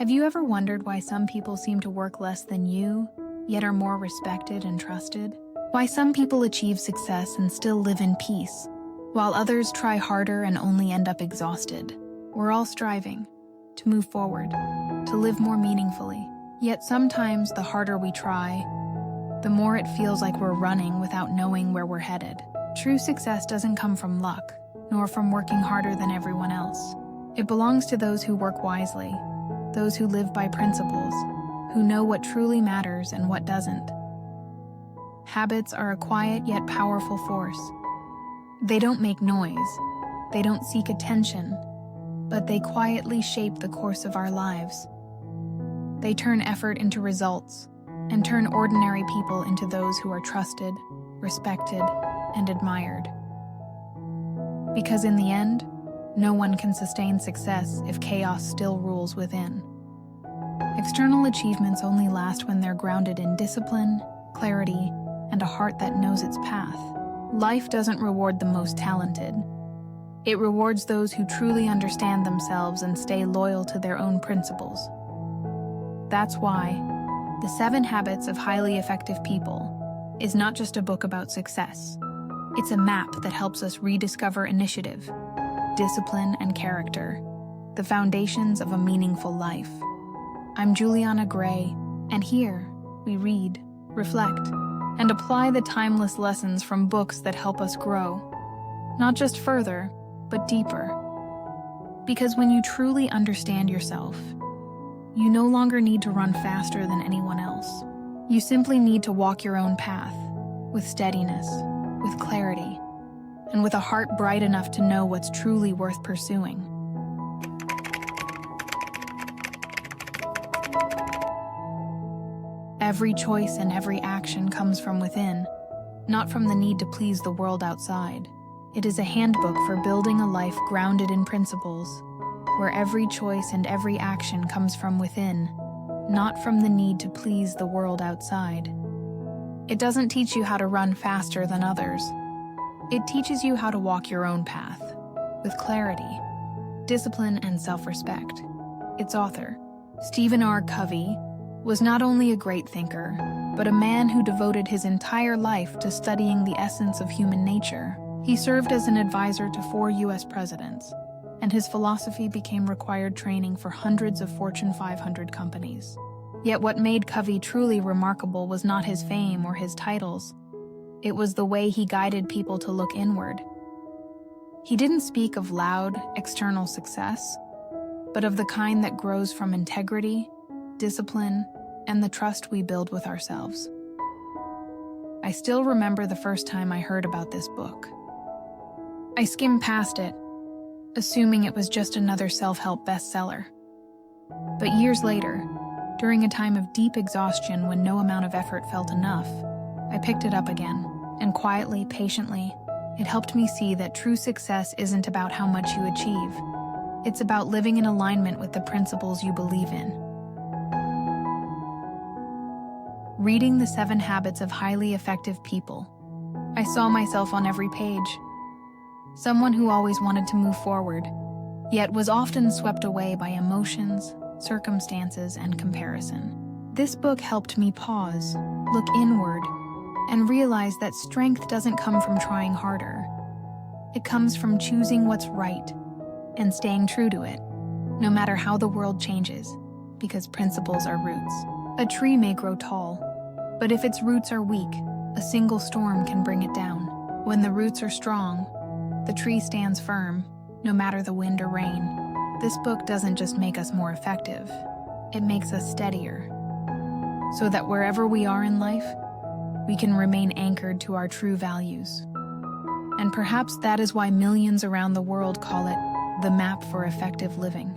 Have you ever wondered why some people seem to work less than you, yet are more respected and trusted? Why some people achieve success and still live in peace, while others try harder and only end up exhausted? We're all striving to move forward, to live more meaningfully. Yet sometimes the harder we try, the more it feels like we're running without knowing where we're headed. True success doesn't come from luck, nor from working harder than everyone else. It belongs to those who work wisely, those who live by principles, who know what truly matters and what doesn't. Habits are a quiet yet powerful force. They don't make noise, they don't seek attention, but they quietly shape the course of our lives. They turn effort into results, and turn ordinary people into those who are trusted, respected, and admired. Because in the end, no one can sustain success if chaos still rules within. External achievements only last when they're grounded in discipline, clarity, and a heart that knows its path. Life doesn't reward the most talented. It rewards those who truly understand themselves and stay loyal to their own principles. That's why The 7 Habits of Highly Effective People is not just a book about success. It's a map that helps us rediscover initiative, discipline, and character, the foundations of a meaningful life. I'm Juliana Gray, and here we read, reflect, and apply the timeless lessons from books that help us grow, not just further, but deeper. Because when you truly understand yourself, you no longer need to run faster than anyone else. You simply need to walk your own path, with steadiness, with clarity, and with a heart bright enough to know what's truly worth pursuing. Every choice and every action comes from within, not from the need to please the world outside. It is a handbook for building a life grounded in principles, where every choice and every action comes from within, not from the need to please the world outside. It doesn't teach you how to run faster than others. It teaches you how to walk your own path, with clarity, discipline, and self-respect. Its author, R.Covey, was not only a great thinker, but a man who devoted his entire life to studying the essence of human nature. He served as an advisor to 4 U.S. presidents, and his philosophy became required training for hundreds of Fortune 500 companies. Yet what made Covey truly remarkable was not his fame or his titles. It was the way he guided people to look inward. He didn't speak of loud, external success, but of the kind that grows from integrity, discipline, and the trust we build with ourselves. I still remember the first time I heard about this book. I skimmed past it, assuming it was just another self-help bestseller. But years later, during a time of deep exhaustion when no amount of effort felt enough, I picked it up again, and quietly, patiently, it helped me see that true success isn't about how much you achieve. It's about living in alignment with the principles you believe in. Reading The 7 Habits of Highly Effective People, I saw myself on every page. Someone who always wanted to move forward, yet was often swept away by emotions, circumstances, and comparison. This book helped me pause, look inward, and realize that strength doesn't come from trying harder. It comes from choosing what's right and staying true to it, no matter how the world changes, because principles are roots. A tree may grow tall, but if its roots are weak, a single storm can bring it down. When the roots are strong, the tree stands firm, no matter the wind or rain. This book doesn't just make us more effective, it makes us steadier, so that wherever we are in life, we can remain anchored to our true values. And perhaps that is why millions around the world call it the map for effective living.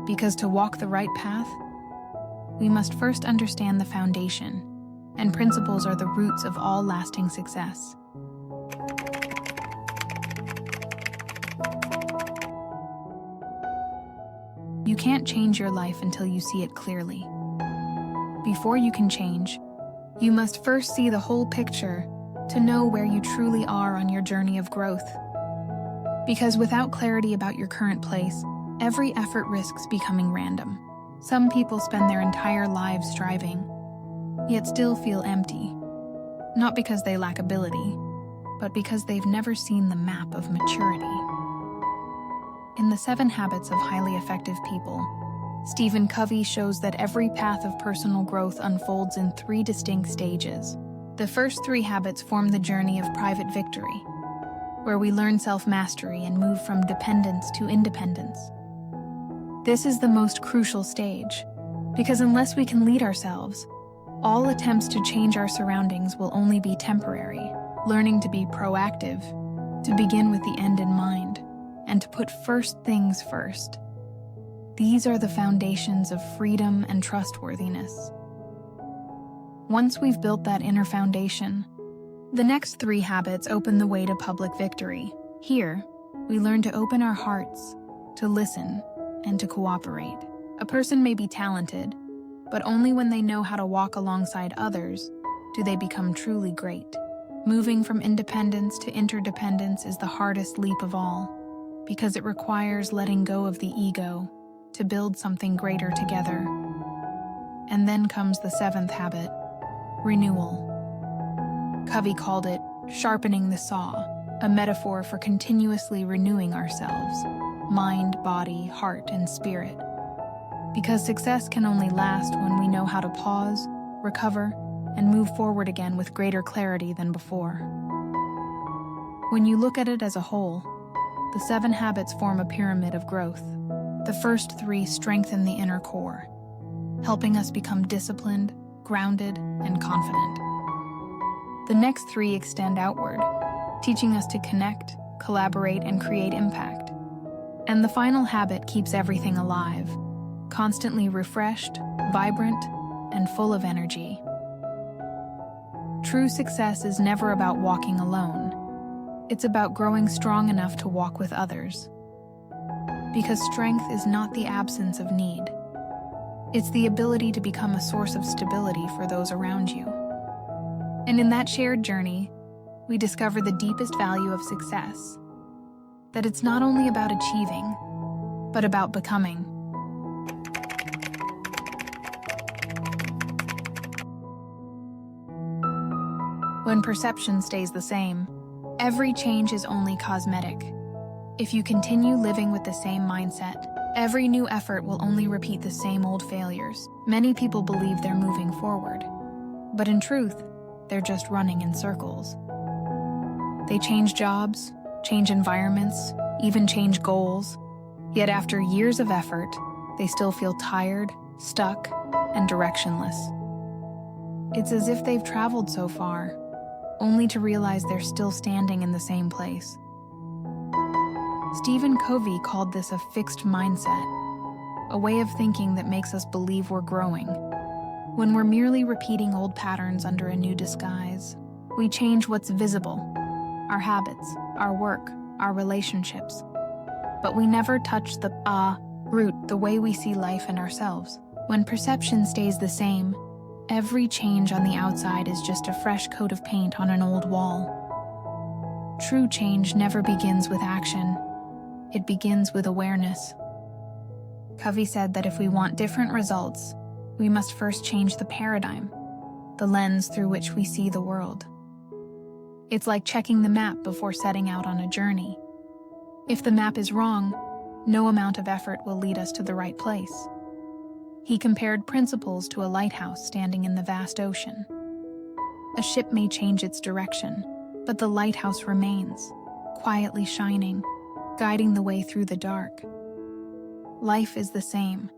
Because to walk the right path, we must first understand the foundation, and principles are the roots of all lasting success. You can't change your life until you see it clearly. Before you can change, you must first see the whole picture to know where you truly are on your journey of growth. Because without clarity about your current place, every effort risks becoming random. Some people spend their entire lives striving, yet still feel empty. Not because they lack ability, but because they've never seen the map of maturity. In The 7 Habits of Highly Effective People, R.Covey shows that every path of personal growth unfolds in 3 distinct stages. The first 3 habits form the journey of private victory, where we learn self-mastery and move from dependence to independence. This is the most crucial stage, because unless we can lead ourselves, all attempts to change our surroundings will only be temporary. Learning to be proactive, to begin with the end in mind, and to put first things first. These are the foundations of freedom and trustworthiness. Once we've built that inner foundation, the next 3 habits open the way to public victory. Here, we learn to open our hearts, to listen, and to cooperate. A person may be talented, but only when they know how to walk alongside others do they become truly great. Moving from independence to interdependence is the hardest leap of all, because it requires letting go of the ego to build something greater together. And then comes the 7th habit, renewal. Covey called it sharpening the saw, a metaphor for continuously renewing ourselves, mind, body, heart, and spirit. Because success can only last when we know how to pause, recover, and move forward again with greater clarity than before. When you look at it as a whole, the 7 habits form a pyramid of growth. The first 3 strengthen the inner core, helping us become disciplined, grounded, and confident. The next 3 extend outward, teaching us to connect, collaborate, and create impact. And the final habit keeps everything alive, constantly refreshed, vibrant, and full of energy. True success is never about walking alone. It's about growing strong enough to walk with others. Because strength is not the absence of need. It's the ability to become a source of stability for those around you. And in that shared journey, we discover the deepest value of success. That it's not only about achieving, but about becoming. When perception stays the same, every change is only cosmetic. If you continue living with the same mindset, every new effort will only repeat the same old failures. Many people believe they're moving forward, but in truth, they're just running in circles. They change jobs, change environments, even change goals, yet after years of effort, they still feel tired, stuck, and directionless. It's as if they've traveled so far, only to realize they're still standing in the same place. R.Covey called this a fixed mindset, a way of thinking that makes us believe we're growing. When we're merely repeating old patterns under a new disguise, we change what's visible, our habits, our work, our relationships. But we never touch the root, the way we see life and ourselves. When perception stays the same, every change on the outside is just a fresh coat of paint on an old wall. True change never begins with action. It begins with awareness. Covey said that if we want different results, we must first change the paradigm, the lens through which we see the world. It's like checking the map before setting out on a journey. If the map is wrong, no amount of effort will lead us to the right place. He compared principles to a lighthouse standing in the vast ocean. A ship may change its direction, but the lighthouse remains, quietly shining, guiding the way through the dark. Life is the same.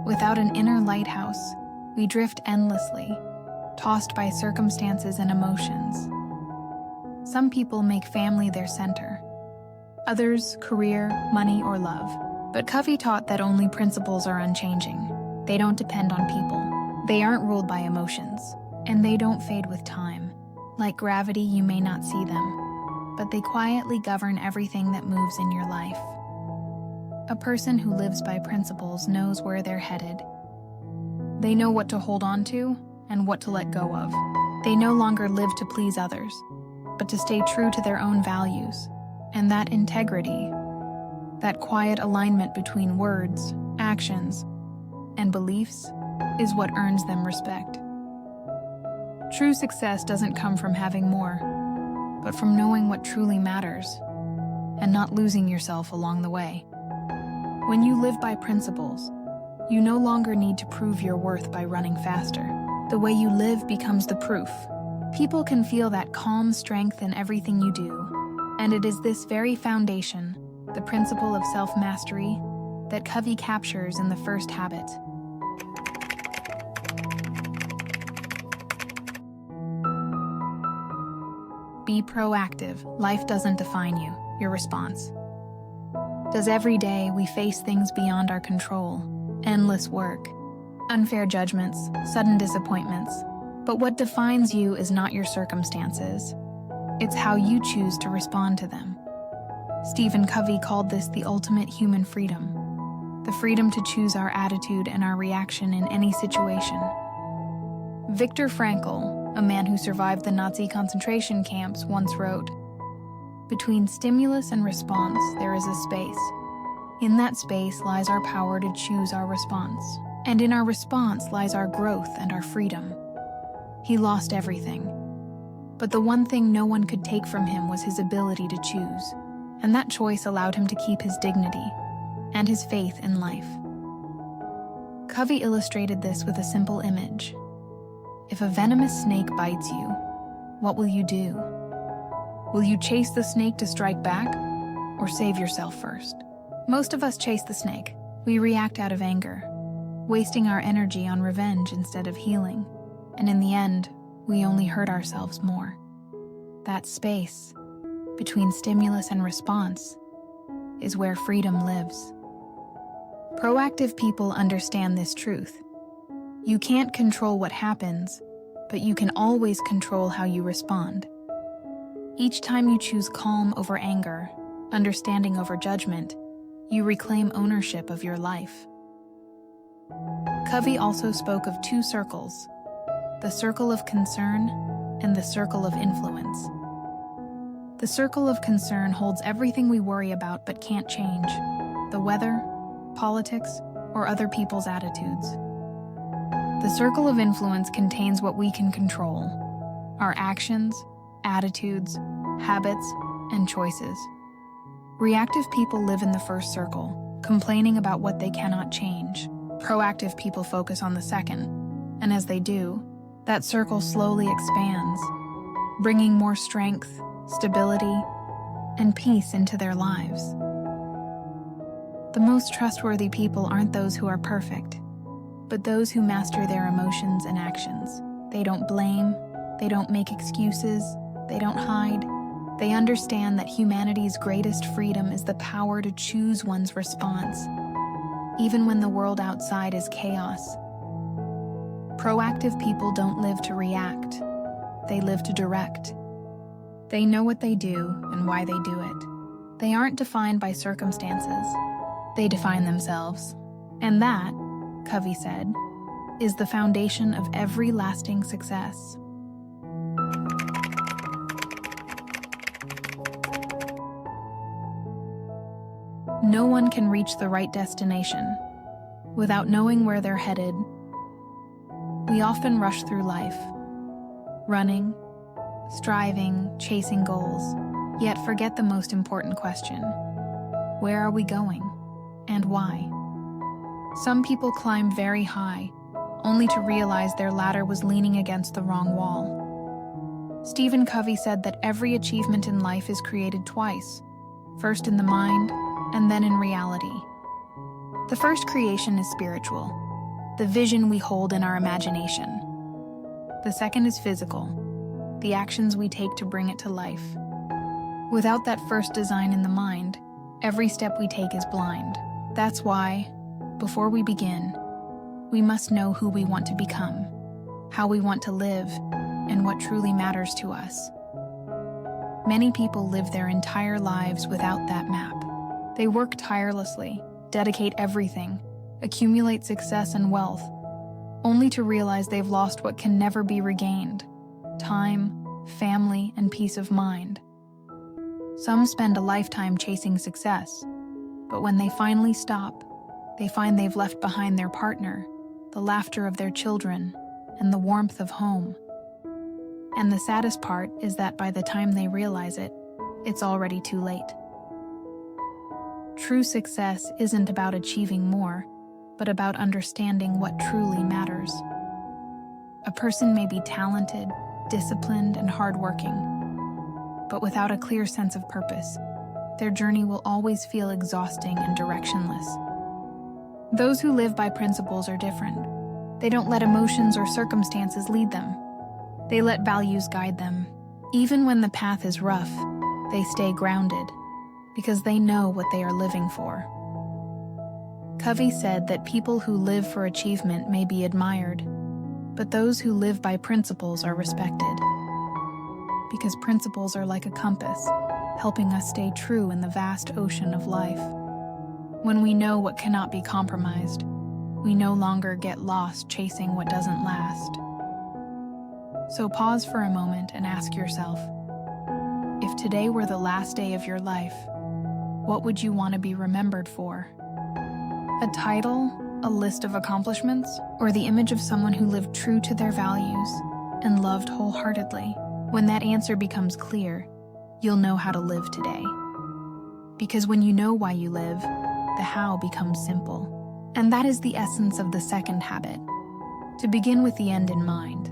Without an inner lighthouse, we drift endlessly, tossed by circumstances and emotions. Some people make family their center. Others, career, money, or love. But Covey taught that only principles are unchanging. They don't depend on people. They aren't ruled by emotions. And they don't fade with time. Like gravity, you may not see them, but they quietly govern everything that moves in your life. A person who lives by principles knows where they're headed. They know what to hold on to and what to let go of. They no longer live to please others, but to stay true to their own values. And that integrity, that quiet alignment between words, actions, and beliefs is what earns them respect. True success doesn't come from having more, but from knowing what truly matters and not losing yourself along the way. When you live by principles, you no longer need to prove your worth by running faster. The way you live becomes the proof. People can feel that calm strength in everything you do, and it is this very foundation, the principle of self-mastery, that Covey captures in the first habit. Be proactive. Life doesn't define you, your response does. Every day we face things beyond our control, endless work, unfair judgments, sudden disappointments. But what defines you is not your circumstances. It's how you choose to respond to them. Stephen Covey called this the ultimate human freedom, the freedom to choose our attitude and our reaction in any situation. Viktor Frankl, a man who survived the Nazi concentration camps, once wrote, "Between stimulus and response, there is a space. In that space lies our power to choose our response. And in our response lies our growth and our freedom." He lost everything. But the one thing no one could take from him was his ability to choose. And that choice allowed him to keep his dignity and his faith in life. Covey illustrated this with a simple image. If a venomous snake bites you, what will you do? Will you chase the snake to strike back, or save yourself first? Most of us chase the snake. We react out of anger, wasting our energy on revenge instead of healing. And in the end, we only hurt ourselves more. That space between stimulus and response is where freedom lives. Proactive people understand this truth. You can't control what happens, but you can always control how you respond. Each time you choose calm over anger, understanding over judgment, you reclaim ownership of your life. Covey also spoke of two circles, the circle of concern and the circle of influence. The circle of concern holds everything we worry about but can't change: the weather, politics, or other people's attitudes. The circle of influence contains what we can control: our actions, attitudes, habits, and choices. Reactive people live in the first circle, complaining about what they cannot change. Proactive people focus on the second, and as they do, that circle slowly expands, bringing more strength, stability, and peace into their lives. The most trustworthy people aren't those who are perfect, but those who master their emotions and actions. They don't blame, they don't make excuses, they don't hide. They understand that humanity's greatest freedom is the power to choose one's response, even when the world outside is chaos. Proactive people don't live to react, they live to direct. They know what they do and why they do it. They aren't defined by circumstances, they define themselves. And that, Covey said, is the foundation of every lasting success. No one can reach the right destination without knowing where they're headed. We often rush through life, running, striving, chasing goals, yet forget the most important question: where are we going, and why? Some people climb very high, only to realize their ladder was leaning against the wrong wall. Stephen Covey said that every achievement in life is created twice, first in the mind, and then in reality. The first creation is spiritual, the vision we hold in our imagination. The second is physical, the actions we take to bring it to life. Without that first design in the mind, every step we take is blind. That's why, before we begin, we must know who we want to become, how we want to live, and what truly matters to us. Many people live their entire lives without that map. They work tirelessly, dedicate everything, accumulate success and wealth, only to realize they've lost what can never be regained: time, family, and peace of mind. Some spend a lifetime chasing success, but when they finally stop, They find they've left behind their partner, the laughter of their children, and the warmth of home. And the saddest part is that by the time they realize it, it's already too late. True success isn't about achieving more, but about understanding what truly matters. A person may be talented, disciplined, and hardworking, but without a clear sense of purpose, their journey will always feel exhausting and directionless. Those who live by principles are different. They don't let emotions or circumstances lead them. They let values guide them. Even when the path is rough, they stay grounded because they know what they are living for. Covey said that people who live for achievement may be admired, but those who live by principles are respected. Because principles are like a compass, helping us stay true in the vast ocean of life. When we know what cannot be compromised, we no longer get lost chasing what doesn't last. So pause for a moment and ask yourself, if today were the last day of your life, what would you want to be remembered for? A title, a list of accomplishments, or the image of someone who lived true to their values and loved wholeheartedly? When that answer becomes clear, you'll know how to live today. Because when you know why you live, the how becomes simple. And that is the essence of the second habit. To begin with the end in mind.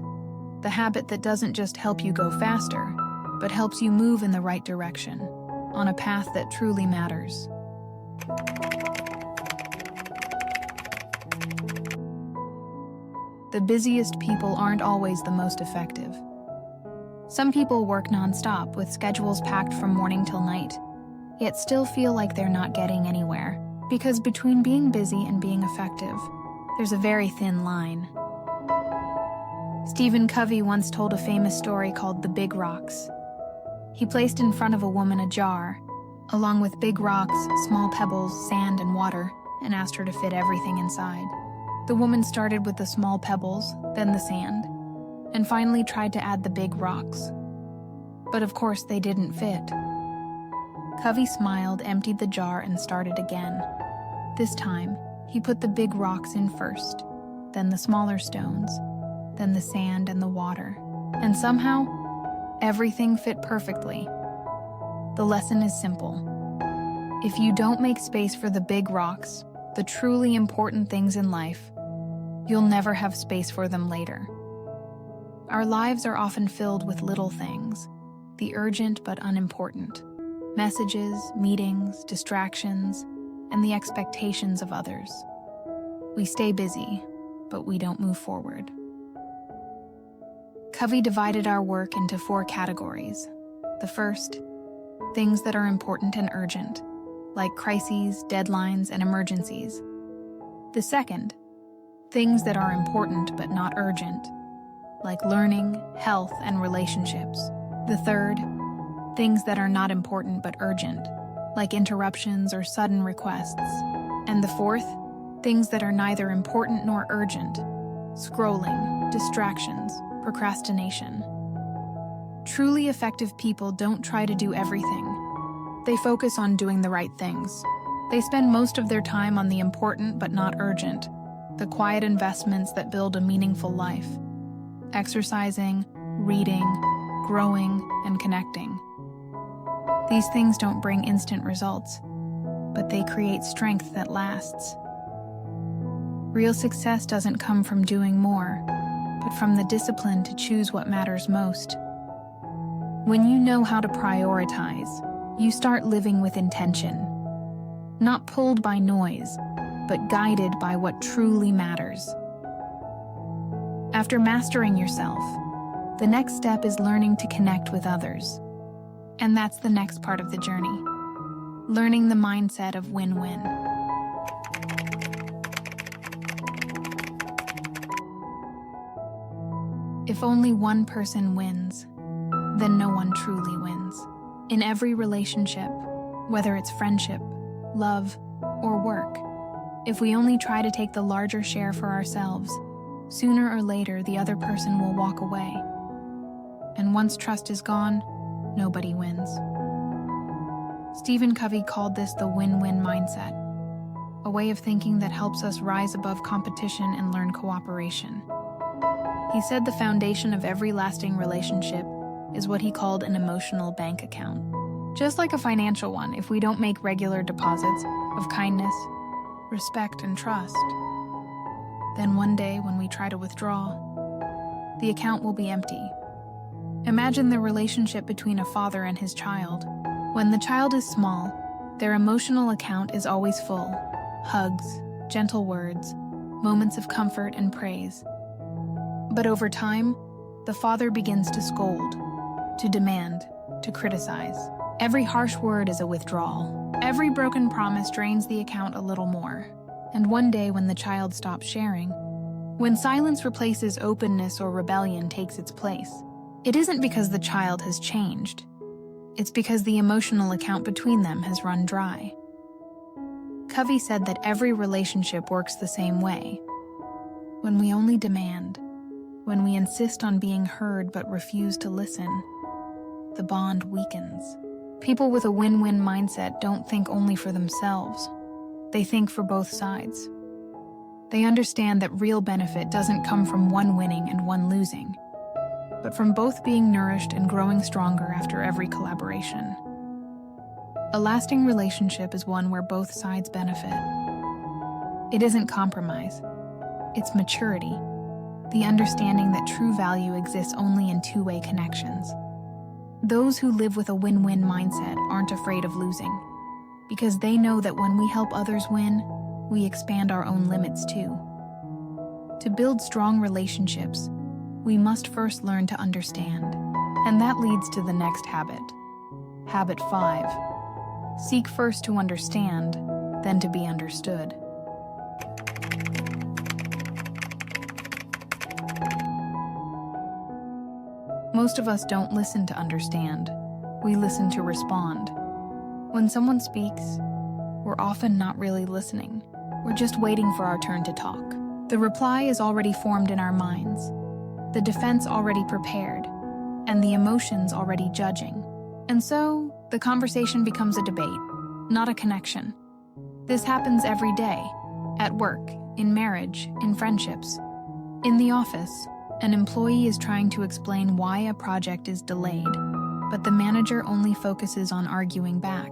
The habit that doesn't just help you go faster, but helps you move in the right direction, on a path that truly matters. The busiest people aren't always the most effective. Some people work nonstop with schedules packed from morning till night, yet still feel like they're not getting anywhere. Because between being busy and being effective, there's a very thin line. Stephen Covey once told a famous story called The Big Rocks. He placed in front of a woman a jar, along with big rocks, small pebbles, sand, and water, and asked her to fit everything inside. The woman started with the small pebbles, then the sand, and finally tried to add the big rocks. But of course they didn't fit. Covey smiled, emptied the jar, and started again. This time, he put the big rocks in first, then the smaller stones, then the sand and the water. And somehow, everything fit perfectly. The lesson is simple. If you don't make space for the big rocks, the truly important things in life, you'll never have space for them later. Our lives are often filled with little things, the urgent but unimportant, messages, meetings, distractions, and the expectations of others. We stay busy, but we don't move forward. Covey divided our work into 4 categories. The first, things that are important and urgent, like crises, deadlines, and emergencies. The second, things that are important but not urgent, like learning, health, and relationships. The third, things that are not important but urgent, like interruptions or sudden requests. And the fourth, things that are neither important nor urgent, scrolling, distractions, procrastination. Truly effective people don't try to do everything. They focus on doing the right things. They spend most of their time on the important but not urgent, the quiet investments that build a meaningful life. Exercising, reading, growing, and connecting. These things don't bring instant results, but they create strength that lasts. Real success doesn't come from doing more, but from the discipline to choose what matters most. When you know how to prioritize, you start living with intention. Not pulled by noise, but guided by what truly matters. After mastering yourself, the next step is learning to connect with others. And that's the next part of the journey. Learning the mindset of win-win. If only one person wins, then no one truly wins. In every relationship, whether it's friendship, love, or work, if we only try to take the larger share for ourselves, sooner or later the other person will walk away. And once trust is gone, nobody wins. Stephen Covey called this the win-win mindset. a way of thinking that helps us rise above competition and learn cooperation. He said the foundation of every lasting relationship is what he called an emotional bank account. Just like a financial one, if we don't make regular deposits of kindness, respect, and trust, then one day when we try to withdraw, the account will be empty. Imagine the relationship between a father and his child. When the child is small, their emotional account is always full. Hugs, gentle words, moments of comfort and praise. But over time, the father begins to scold, to demand, to criticize. Every harsh word is a withdrawal. Every broken promise drains the account a little more. And one day when the child stops sharing, when silence replaces openness or rebellion takes its place, it isn't because the child has changed. It's because the emotional account between them has run dry. Covey said that every relationship works the same way. When we only demand, when we insist on being heard but refuse to listen, the bond weakens. People with a win-win mindset don't think only for themselves. They think for both sides. They understand that real benefit doesn't come from one winning and one losing, but from both being nourished and growing stronger after every collaboration. A lasting relationship is one where both sides benefit. It isn't compromise. It's maturity, the understanding that true value exists only in two-way connections. Those who live with a win-win mindset aren't afraid of losing, because they know that when we help others win, we expand our own limits too. To build strong relationships, we must first learn to understand, and that leads to the next habit. Habit 5. Seek first to understand, then to be understood. Most of us don't listen to understand. We listen to respond. When someone speaks, we're often not really listening. We're just waiting for our turn to talk. The reply is already formed in our minds, the defense already prepared, and the emotions already judging. And so, the conversation becomes a debate, not a connection. This happens every day, at work, in marriage, in friendships. In the office, an employee is trying to explain why a project is delayed, but the manager only focuses on arguing back,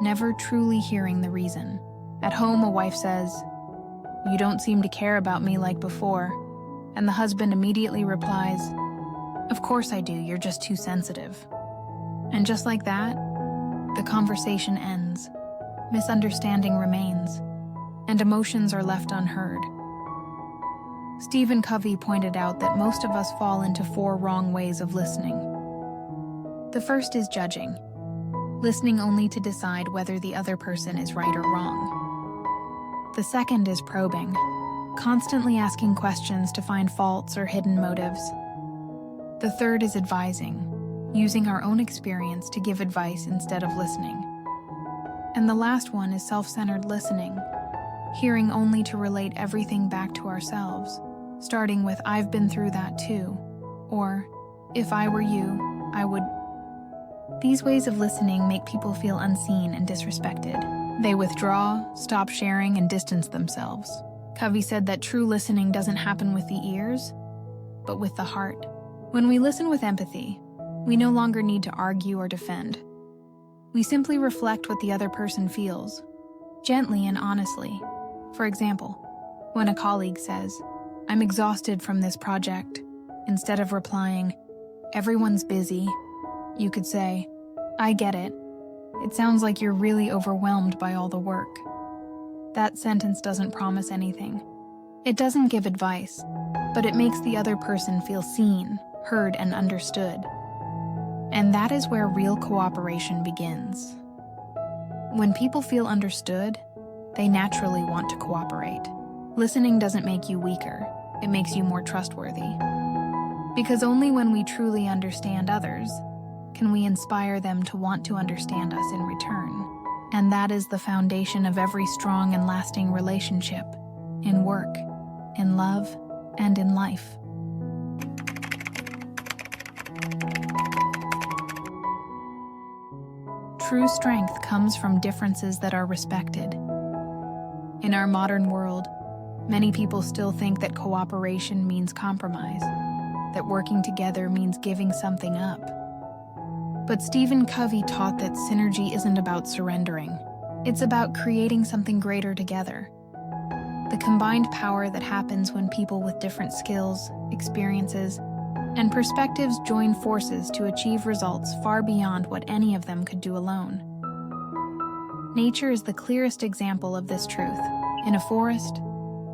never truly hearing the reason. At home, a wife says, "You don't seem to care about me like before," and the husband immediately replies, "Of course I do, you're just too sensitive." And just like that, the conversation ends, misunderstanding remains, and emotions are left unheard. Covey pointed out that most of us fall into 4 wrong ways of listening. The first is judging, listening only to decide whether the other person is right or wrong. The second is probing, constantly asking questions to find faults or hidden motives. The third is advising, using our own experience to give advice instead of listening. And the last one is self-centered listening, hearing only to relate everything back to ourselves, starting with "I've been through that too," or "If I were you, I would." These ways of listening make people feel unseen and disrespected. They withdraw, stop sharing, and distance themselves. Covey said that true listening doesn't happen with the ears, but with the heart. When we listen with empathy, we no longer need to argue or defend. We simply reflect what the other person feels, gently and honestly. For example, when a colleague says, "I'm exhausted from this project," instead of replying, "Everyone's busy," you could say, "I get it. It sounds like you're really overwhelmed by all the work." That sentence doesn't promise anything. It doesn't give advice, but it makes the other person feel seen, heard, and understood. And that is where real cooperation begins. When people feel understood, they naturally want to cooperate. Listening doesn't make you weaker, it makes you more trustworthy. Because only when we truly understand others can we inspire them to want to understand us in return. And that is the foundation of every strong and lasting relationship, in work, in love, and in life. True strength comes from differences that are respected. In our modern world, many people still think that cooperation means compromise, that working together means giving something up. But R.Covey taught that synergy isn't about surrendering. It's about creating something greater together. The combined power that happens when people with different skills, experiences, and perspectives join forces to achieve results far beyond what any of them could do alone. Nature is the clearest example of this truth. In a forest,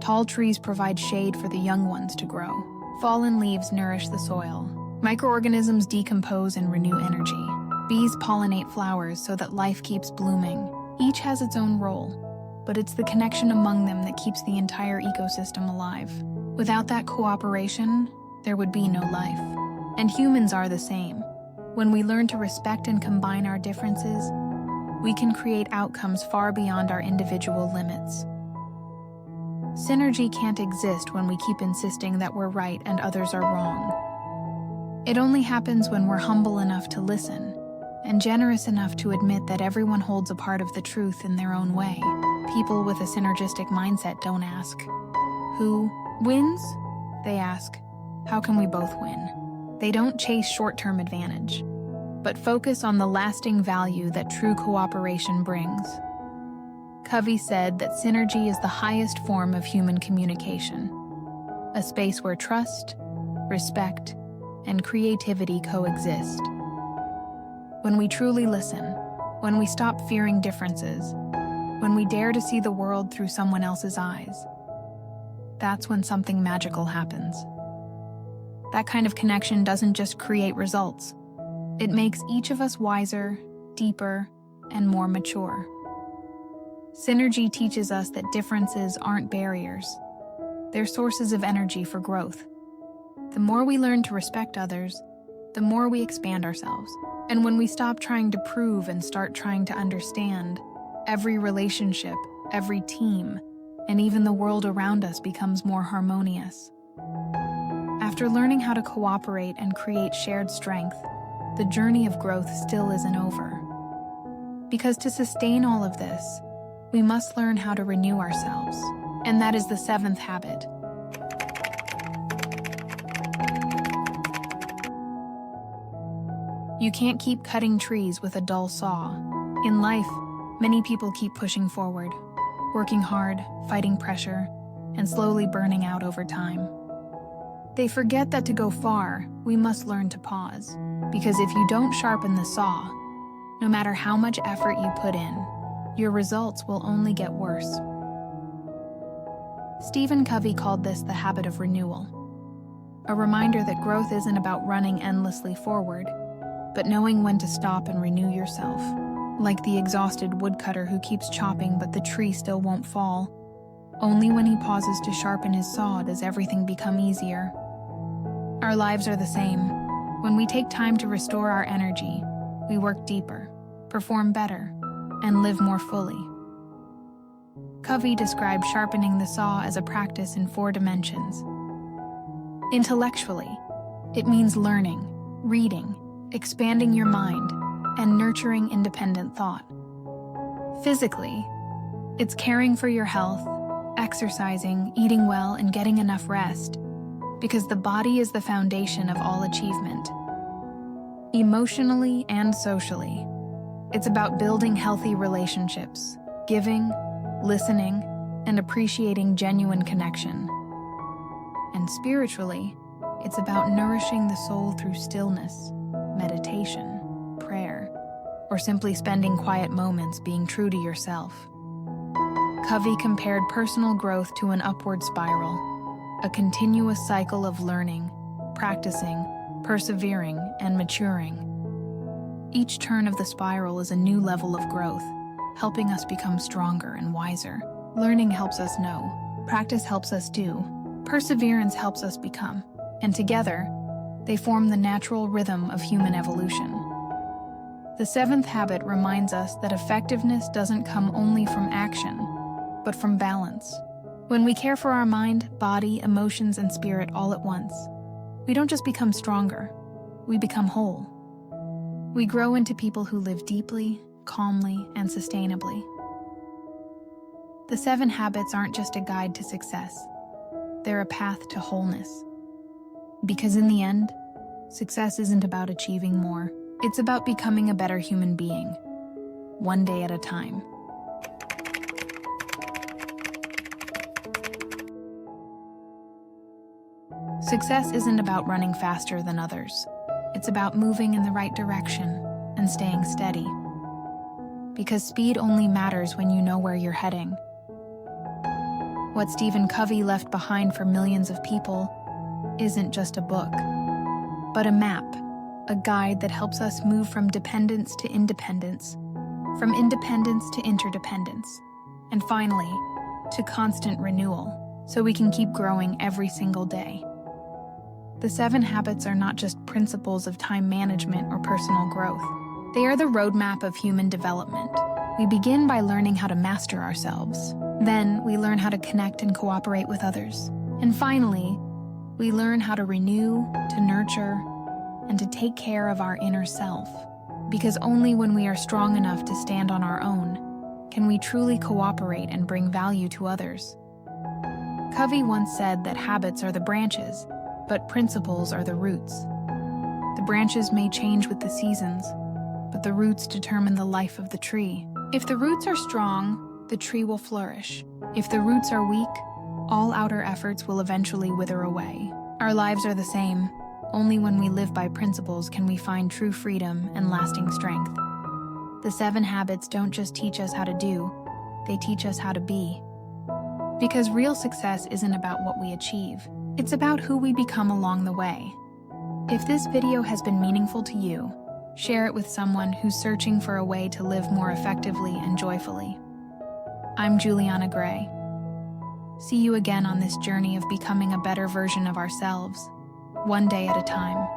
tall trees provide shade for the young ones to grow. Fallen leaves nourish the soil. Microorganisms decompose and renew energy. Bees pollinate flowers so that life keeps blooming. Each has its own role, but it's the connection among them that keeps the entire ecosystem alive. Without that cooperation, there would be no life. And humans are the same. When we learn to respect and combine our differences, we can create outcomes far beyond our individual limits. Synergy can't exist when we keep insisting that we're right and others are wrong. It only happens when we're humble enough to listen and generous enough to admit that everyone holds a part of the truth in their own way. People with a synergistic mindset don't ask, "Who wins?" They ask, "How can we both win?" They don't chase short-term advantage, but focus on the lasting value that true cooperation brings. Covey said that synergy is the highest form of human communication, a space where trust, respect, and creativity coexist. When we truly listen, when we stop fearing differences, when we dare to see the world through someone else's eyes, that's when something magical happens. That kind of connection doesn't just create results. It makes each of us wiser, deeper, and more mature. Synergy teaches us that differences aren't barriers. They're sources of energy for growth. The more we learn to respect others, the more we expand ourselves. And when we stop trying to prove and start trying to understand, every relationship, every team, and even the world around us becomes more harmonious. After learning how to cooperate and create shared strength, the journey of growth still isn't over. Because to sustain all of this, we must learn how to renew ourselves. And that is the seventh habit. You can't keep cutting trees with a dull saw. In life, many people keep pushing forward, working hard, fighting pressure, and slowly burning out over time. They forget that to go far, we must learn to pause. Because if you don't sharpen the saw, no matter how much effort you put in, your results will only get worse. R.Covey called this the habit of renewal, a reminder that growth isn't about running endlessly forward, but knowing when to stop and renew yourself. Like the exhausted woodcutter who keeps chopping but the tree still won't fall. Only when he pauses to sharpen his saw does everything become easier. Our lives are the same. When we take time to restore our energy, we work deeper, perform better, and live more fully. Covey described sharpening the saw as a practice in 4 dimensions. Intellectually, it means learning, reading, expanding your mind, and nurturing independent thought. Physically, it's caring for your health, exercising, eating well, and getting enough rest, because the body is the foundation of all achievement. Emotionally and socially, it's about building healthy relationships, giving, listening, and appreciating genuine connection. And spiritually, it's about nourishing the soul through stillness, meditation, prayer, or simply spending quiet moments being true to yourself. Covey compared personal growth to an upward spiral, a continuous cycle of learning, practicing, persevering, and maturing. Each turn of the spiral is a new level of growth, helping us become stronger and wiser. Learning helps us know, practice helps us do, perseverance helps us become, and together, they form the natural rhythm of human evolution. The 7th habit reminds us that effectiveness doesn't come only from action, but from balance. When we care for our mind, body, emotions, and spirit all at once, we don't just become stronger, we become whole. We grow into people who live deeply, calmly, and sustainably. The 7 habits aren't just a guide to success. They're a path to wholeness. Because in the end, success isn't about achieving more. It's about becoming a better human being, one day at a time. Success isn't about running faster than others. It's about moving in the right direction and staying steady. Because speed only matters when you know where you're heading. What R.Covey left behind for millions of people isn't just a book, but a map, a guide that helps us move from dependence to independence, from independence to interdependence, and finally, to constant renewal, so we can keep growing every single day. The 7 habits are not just principles of time management or personal growth. They are the roadmap of human development. We begin by learning how to master ourselves. Then, we learn how to connect and cooperate with others. And finally, we learn how to renew, to nurture, and to take care of our inner self. Because only when we are strong enough to stand on our own can we truly cooperate and bring value to others. Covey once said that habits are the branches, but principles are the roots. The branches may change with the seasons, but the roots determine the life of the tree. If the roots are strong, the tree will flourish. If the roots are weak, all outer efforts will eventually wither away. Our lives are the same. Only when we live by principles can we find true freedom and lasting strength. The 7 habits don't just teach us how to do, they teach us how to be. Because real success isn't about what we achieve. It's about who we become along the way. If this video has been meaningful to you, share it with someone who's searching for a way to live more effectively and joyfully. I'm Juliana Gray. See you again on this journey of becoming a better version of ourselves, one day at a time.